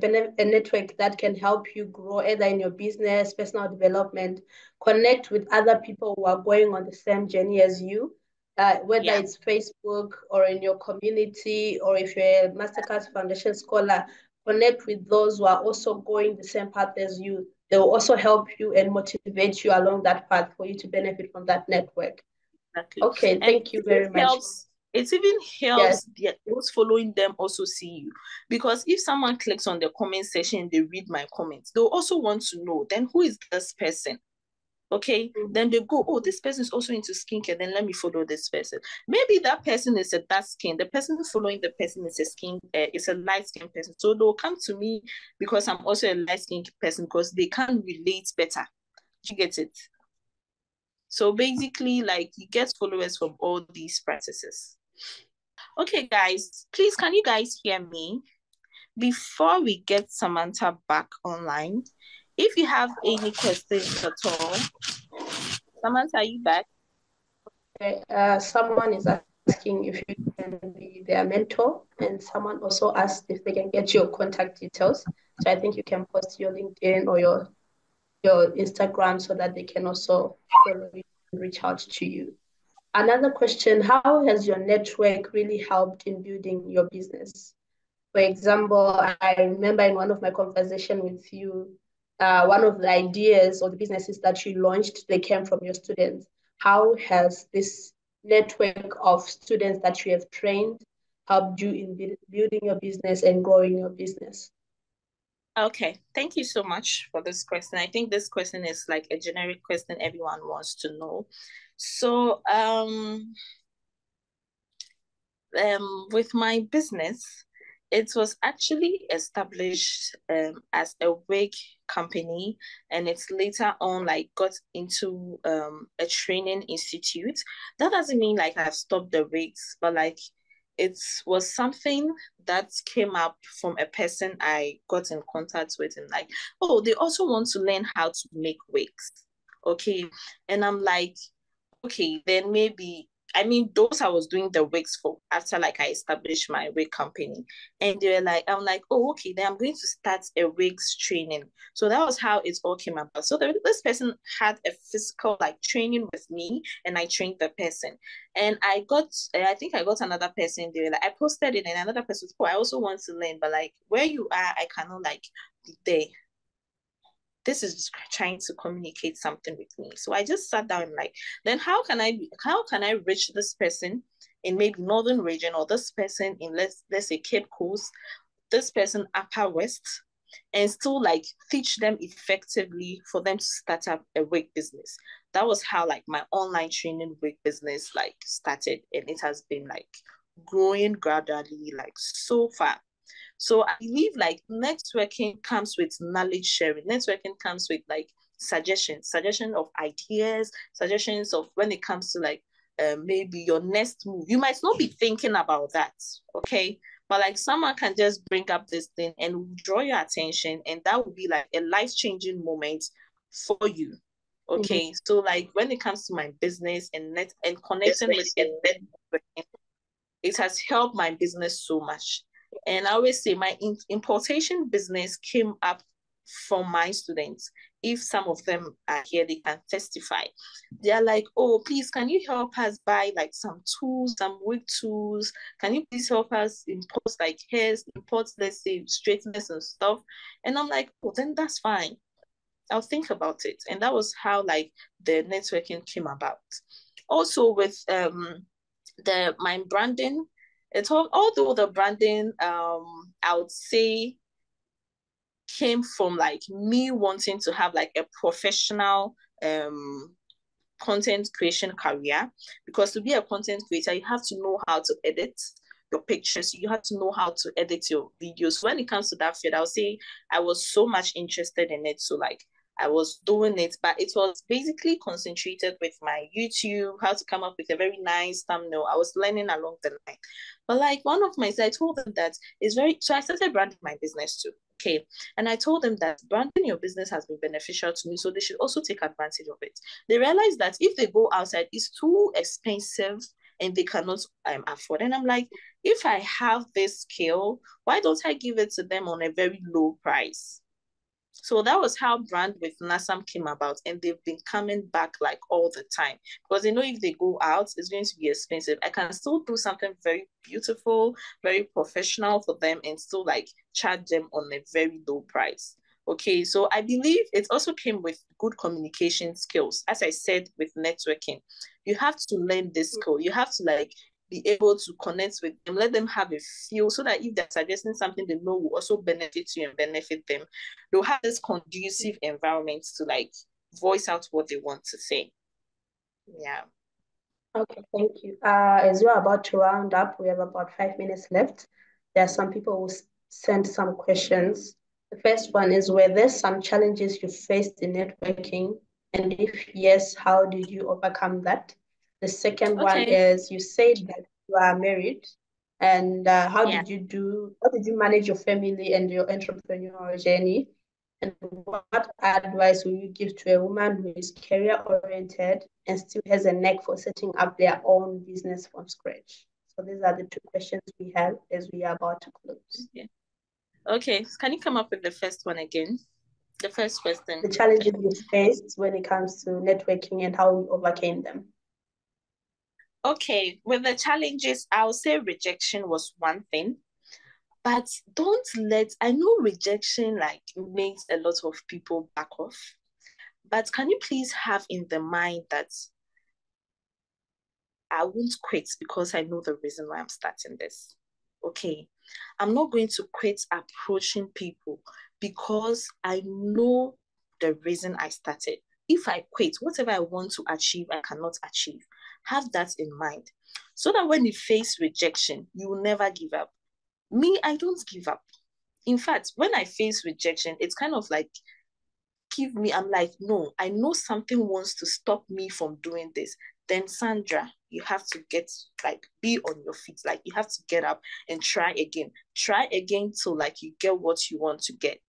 Speaker 2: network that can help you grow either in your business, personal development, connect with other people who are going on the same journey as you, whether it's Facebook or in your community, or if you're a Mastercard Foundation Scholar, connect with those who are also going the same path as you. They will also help you and motivate you along that path for you to benefit from that network. Exactly. Okay, thank you very much.
Speaker 3: It even helps those following them also see you. Because if someone clicks on the comment section and they read my comments, they'll also want to know, then who is this person? Okay, then they go, oh, this person is also into skincare, then let me follow this person. Maybe that person is a dark skin, the person following the person is a light skin person. So they'll come to me because I'm also a light skin person, because they can relate better. You get it? So basically, like, you get followers from all these practices. Okay, guys, please, can you guys hear me? Before we get Samantha back online, if you have any questions at all, Samantha, are you back?
Speaker 2: Okay, someone is asking if you can be their mentor, and someone also asked if they can get your contact details. So I think you can post your LinkedIn or your Instagram so that they can also follow you and reach out to you. Another question, how has your network really helped in building your business? For example, I remember in one of my conversations with you, one of the ideas or the businesses that you launched, they came from your students. How has this network of students that you have trained helped you in building your business and growing your business?
Speaker 3: Okay, thank you so much for this question. I think this question is like a generic question everyone wants to know. So, with my business, it was actually established as a wig company, and it's later on like got into a training institute. That doesn't mean like I've stopped the wigs, but like it was something that came up from a person I got in contact with, and like, oh, they also want to learn how to make wigs. Okay. And I'm like, okay, then maybe, I mean, those I was doing the wigs for after like I established my wig company. And they were like, I'm like, oh, okay, then I'm going to start a wigs training. So that was how it all came about. So this person had a physical like training with me, and I trained the person. And I think I got another person. They were like, I posted it, and another person, oh, I also want to learn, but like where you are, I cannot like be there. This is trying to communicate something with me. So I just sat down and like, then how can I reach this person in maybe northern region, or this person in let's say Cape Coast, this person Upper West, and still like teach them effectively for them to start up a wig business. That was how like my online training wig business like started, and it has been like growing gradually like so far. So I believe like networking comes with knowledge sharing. Networking comes with like suggestion of ideas, suggestions of when it comes to like maybe your next move. You might not be thinking about that, okay? But like someone can just bring up this thing and draw your attention, and that would be like a life-changing moment for you. Okay, so like when it comes to my business and connecting with it, it has helped my business so much. And I always say my importation business came up from my students. If some of them are here, they can testify. They are like, oh, please, can you help us buy like some tools, some wig tools? Can you please help us import like hairs, import, let's say, straighteners and stuff? And I'm like, oh, then that's fine. I'll think about it. And that was how like the networking came about. Also with my branding, although the branding I would say came from like me wanting to have like a professional content creation career, because to be a content creator you have to know how to edit your pictures, you have to know how to edit your videos. When it comes to that field, I'll say I was so much interested in it, so like I was doing it, but it was basically concentrated with my YouTube, how to come up with a very nice thumbnail. I was learning along the line. But like one of my, I told them that it's very, so I started branding my business too. Okay. And I told them that branding your business has been beneficial to me, so they should also take advantage of it. They realized that if they go outside, it's too expensive and they cannot afford. And I'm like, if I have this skill, why don't I give it to them on a very low price? So that was how brand with NarhSam came about, and they've been coming back like all the time, because they know if they go out, it's going to be expensive. I can still do something very beautiful, very professional for them, and still like charge them on a very low price. Okay, so I believe it also came with good communication skills. As I said, with networking, you have to learn this skill. You have to like be able to connect with them, let them have a feel, so that if they're suggesting something they know will also benefit you and benefit them, they'll have this conducive environment to like voice out what they want to say. Yeah.
Speaker 2: Okay, thank you. As we're about to round up, we have about 5 minutes left. There are some people who sent some questions. The first one is, were there some challenges you faced in networking? And if yes, how did you overcome that? The second one is, you said that you are married, and how did you manage your family and your entrepreneurial journey? And what advice will you give to a woman who is career-oriented and still has a knack for setting up their own business from scratch? So these are the two questions we have as we are about to close.
Speaker 3: Okay, can you come up with the first one again? The first question.
Speaker 2: The challenges you faced when it comes to networking and how you overcame them.
Speaker 3: Okay, with the challenges, I'll say rejection was one thing. But I know rejection like makes a lot of people back off. But can you please have in the mind that I won't quit because I know the reason why I'm starting this. Okay. I'm not going to quit approaching people because I know the reason I started. If I quit, whatever I want to achieve, I cannot achieve. Have that in mind, so that when you face rejection, you will never give up. Me, I don't give up. In fact, when I face rejection, it's kind of like, I'm like, no, I know something wants to stop me from doing this. Then Sandra, you have to be on your feet. Like you have to get up and try again. Try again till like you get what you want to get.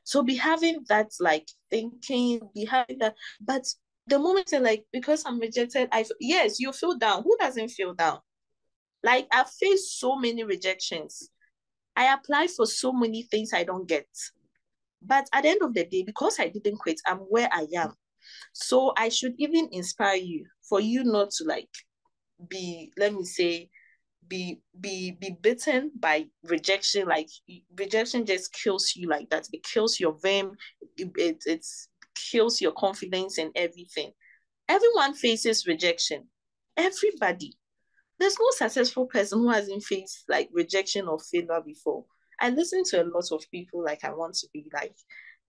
Speaker 3: So be having that like thinking, be having that. But the moment you're like, because I'm rejected, yes, you feel down. Who doesn't feel down? Like I've faced so many rejections. I applied for so many things I don't get. But at the end of the day, because I didn't quit, I'm where I am. So I should even inspire you, for you not to like be, let me say, be bitten by rejection. Like rejection just kills you like that. It kills your vim. It kills your confidence and everything. Everyone faces rejection. Everybody. There's no successful person who hasn't faced like rejection or failure before. I listen to a lot of people like I want to be like,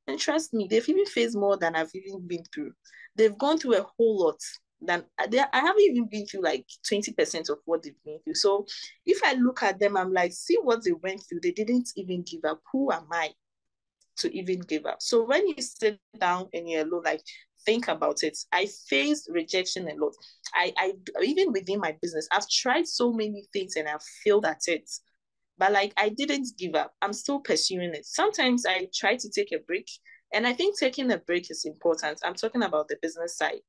Speaker 3: and trust me, they've even faced more than I've even been through. They've gone through a whole lot than I haven't even been through like 20% of what they've been through. So if I look at them, I'm like, see what they went through. They didn't even give up. Who am I to even give up? So when you sit down and you're alone, like think about it. I faced rejection a lot. I even within my business, I've tried so many things and I've failed at it. But like I didn't give up. I'm still pursuing it. Sometimes I try to take a break And I think taking a break is important. I'm talking about the business side.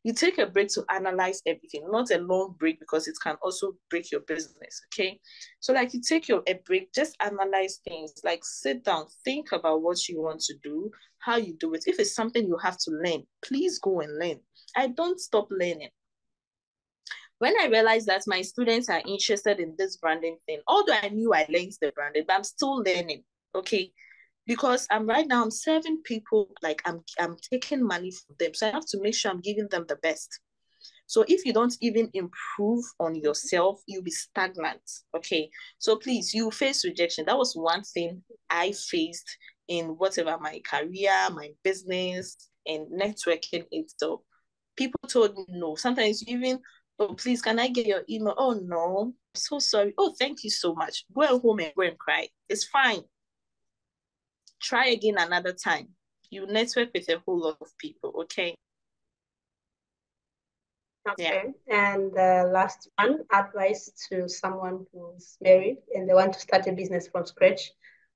Speaker 3: You take a break to analyze everything, not a long break, because it can also break your business, okay? So like you take a break, just analyze things, like sit down, think about what you want to do, how you do it. If it's something you have to learn, please go and learn. I don't stop learning. When I realized that my students are interested in this branding thing, although I knew I learned the branding, but I'm still learning, okay? Because right now I'm serving people, like I'm taking money from them. So I have to make sure I'm giving them the best. So if you don't even improve on yourself, you'll be stagnant, okay? So please, you face rejection. That was one thing I faced in whatever my career, my business, and networking itself. People told me no. Sometimes even, oh, please, can I get your email? Oh, no, I'm so sorry. Oh, thank you so much. Go home and go and cry. It's fine. Try again another time. You network with a whole lot of people, okay?
Speaker 2: Okay. Yeah. And the last one, advice to someone who's married and they want to start a business from scratch.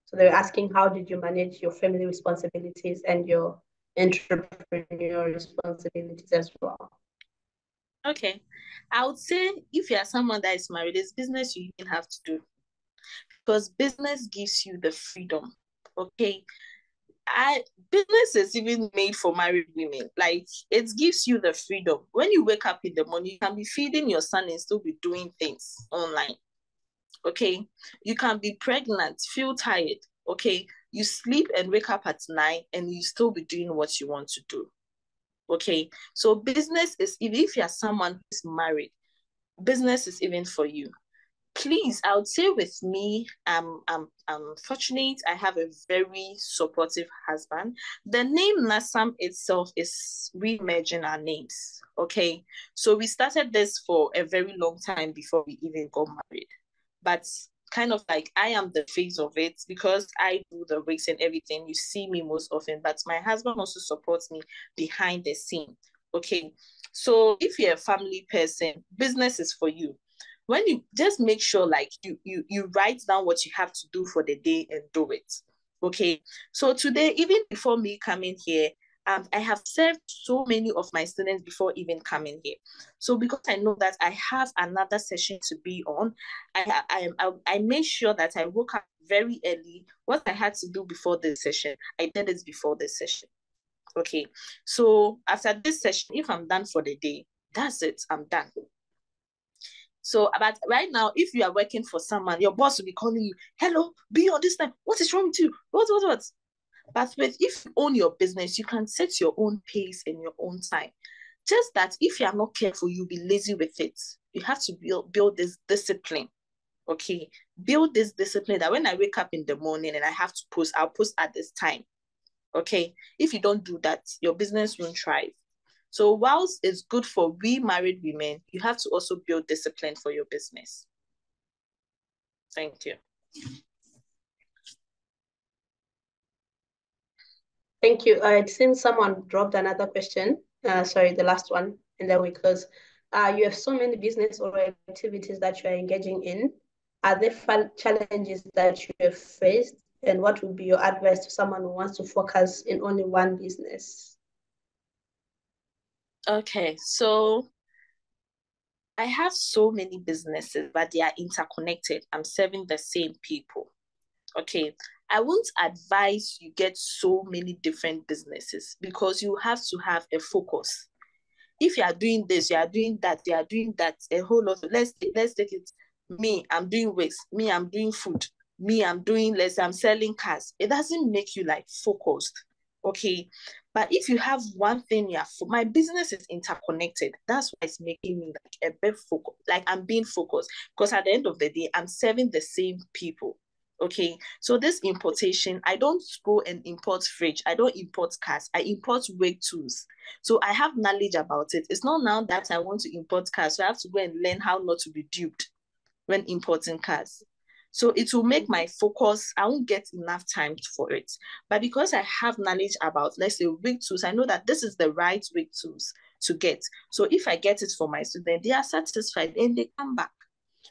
Speaker 2: So they're asking, how did you manage your family responsibilities and your entrepreneurial responsibilities as well?
Speaker 3: Okay. I would say if you are someone that is married, it's business you even have to do. Because business gives you the freedom, okay? Business is even made for married women. Like, it gives you the freedom. When you wake up in the morning, you can be feeding your son and still be doing things online, okay? You can be pregnant, feel tired, okay? You sleep and wake up at 9 and you still be doing what you want to do, okay? So business is, if you're someone who's married, business is even for you. Please, I would say with me, I'm fortunate. I have a very supportive husband. The name NarhSam itself is re-merging our names, okay? So we started this for a very long time before we even got married. But kind of like I am the face of it because I do the wigs and everything. You see me most often, but my husband also supports me behind the scene, okay? So if you're a family person, business is for you. When you just make sure like you write down what you have to do for the day and do it, okay? So today, even before me coming here, I have served so many of my students before even coming here. So because I know that I have another session to be on, I made sure that I woke up very early. What I had to do before the session, I did it before the session, okay? So after this session, if I'm done for the day, that's it, I'm done. So, but right now, if you are working for someone, your boss will be calling you, hello, be on this time. What is wrong with you? What? But if you own your business, you can set your own pace in your own time. Just that if you are not careful, you'll be lazy with it. You have to build this discipline, okay? Build this discipline that when I wake up in the morning and I have to post, I'll post at this time, okay? If you don't do that, your business won't thrive. So whilst it's good for we married women, you have to also build discipline for your business. Thank you.
Speaker 2: Thank you. It seems someone dropped another question. Sorry, the last one, and then we close. You have so many business or activities that you are engaging in. Are there challenges that you have faced? And what would be your advice to someone who wants to focus in only one business?
Speaker 3: Okay, so I have so many businesses, but they are interconnected. I'm serving the same people. Okay, I won't advise you get so many different businesses because you have to have a focus. If you are doing this, you are doing that, you are doing that, a whole lot of, let's take it. Me, I'm doing wigs. Me, I'm doing food. Me, I'm selling cars. It doesn't make you like focused, okay? But if you have one thing, my business is interconnected. That's why it's making me like a bit focused. Like I'm being focused because at the end of the day, I'm serving the same people. Okay, so this importation, I don't go and import fridge. I don't import cars. I import wig tools. So I have knowledge about it. It's not now that I want to import cars. So I have to go and learn how not to be duped when importing cars. So it will make my focus, I won't get enough time for it. But because I have knowledge about, let's say, wig tools, I know that this is the right wig tools to get. So if I get it for my student, they are satisfied and they come back.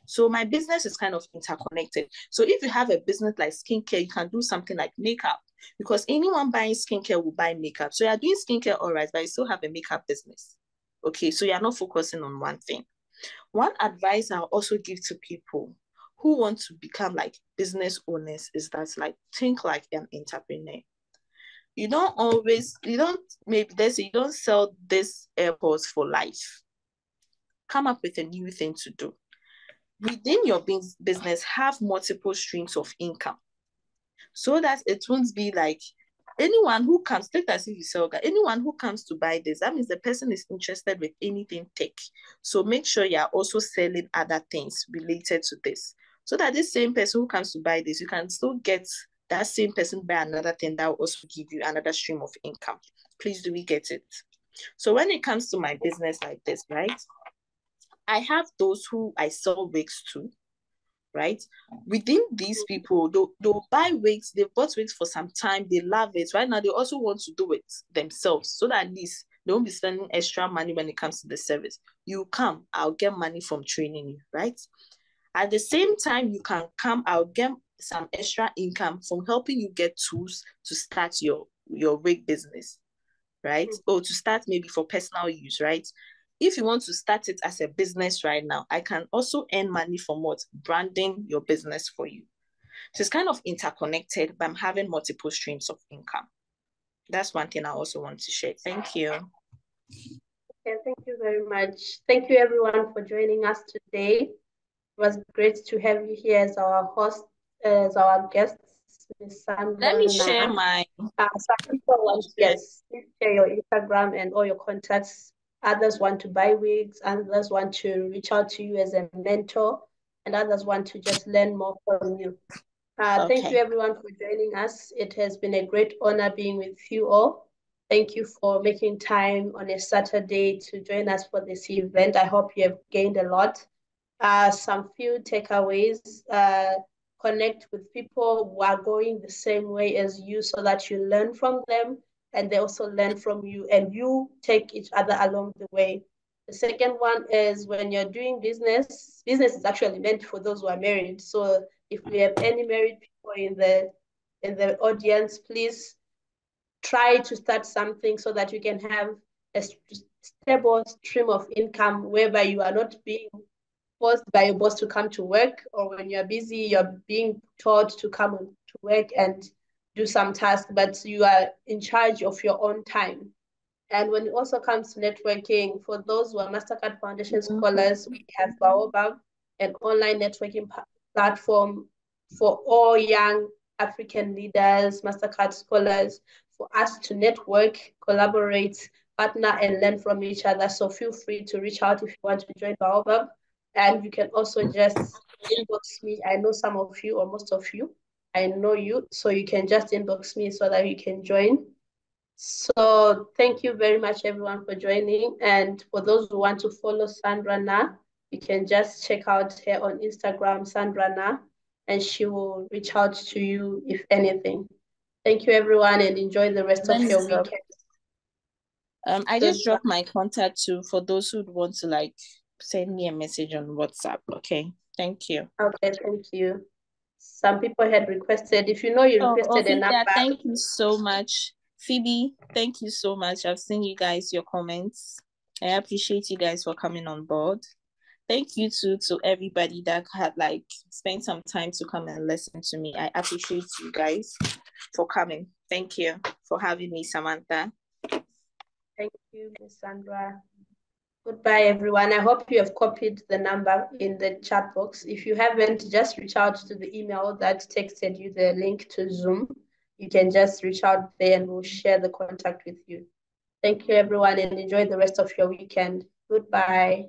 Speaker 3: So my business is kind of interconnected. So if you have a business like skincare, you can do something like makeup. Because anyone buying skincare will buy makeup. So you're doing skincare, all right, but you still have a makeup business. Okay, so you're not focusing on one thing. One advice I'll also give to people who want to become like business owners is that like think like an entrepreneur. You don't sell this AirPods for life. Come up with a new thing to do. Within your business, have multiple streams of income so that it won't be like anyone who comes, take as if you sell, anyone who comes to buy this, that means the person is interested with anything tech. So make sure you're also selling other things related to this so that this same person who comes to buy this, you can still get that same person buy another thing that will also give you another stream of income. Please do we get it? So when it comes to my business like this, right? I have those who I sell wigs to, right? Within these people, they'll buy wigs, they've bought wigs for some time, they love it. Right now, they also want to do it themselves so that at least they won't be spending extra money when it comes to the service. You come, I'll get money from training you, right? At the same time, you can come, I'll get some extra income from helping you get tools to start your wig business, right? Or to start maybe for personal use, right? If you want to start it as a business right now, I can also earn money from what? Branding your business for you. So it's kind of interconnected, but I'm having multiple streams of income. That's one thing I also want to share. Thank you.
Speaker 2: Okay, thank you very much. Thank you everyone for joining us today. It was great to have you here as our host, as our guest, Ms. Sandra.
Speaker 3: Let me share my...
Speaker 2: Some people want, yes, share your Instagram and all your contacts. Others want to buy wigs, others want to reach out to you as a mentor, and others want to just learn more from you. Thank you everyone for joining us. It has been a great honor being with you all. Thank you for making time on a Saturday to join us for this event. I hope you have gained a lot. Some few takeaways, connect with people who are going the same way as you so that you learn from them and they also learn from you and you take each other along the way. The second one is when you're doing business is actually meant for those who are married. So if we have any married people in the audience, please try to start something so that you can have a stable stream of income whereby you are not being forced by your boss to come to work, or when you're busy, you're being told to come to work and do some tasks, but you are in charge of your own time. And when it also comes to networking, for those who are Mastercard Foundation Scholars, we have Baobab, an online networking platform for all young African leaders, Mastercard scholars, for us to network, collaborate, partner, and learn from each other. So feel free to reach out if you want to join Baobab. And you can also just inbox me. I know some of you or most of you. I know you. So you can just inbox me so that you can join. So thank you very much, everyone, for joining. And for those who want to follow Sandra Narh, you can just check out her on Instagram, Sandra Narh, and she will reach out to you if anything. Thank you, everyone, and enjoy the rest of your weekend.
Speaker 3: I just dropped my contact too for those who want to like send me a message on WhatsApp. Okay, thank you.
Speaker 2: Okay, thank you. Some people had requested, if you know you requested a number.
Speaker 3: Thank you so much. Phoebe, thank you so much. I've seen you guys, your comments. I appreciate you guys for coming on board. Thank you to everybody that had like spent some time to come and listen to me. I appreciate you guys for coming. Thank you for having me, Samantha.
Speaker 2: Thank you, Ms. Sandra. Goodbye, everyone. I hope you have copied the number in the chat box. If you haven't, just reach out to the email that texted you the link to Zoom. You can just reach out there and we'll share the contact with you. Thank you, everyone, and enjoy the rest of your weekend. Goodbye.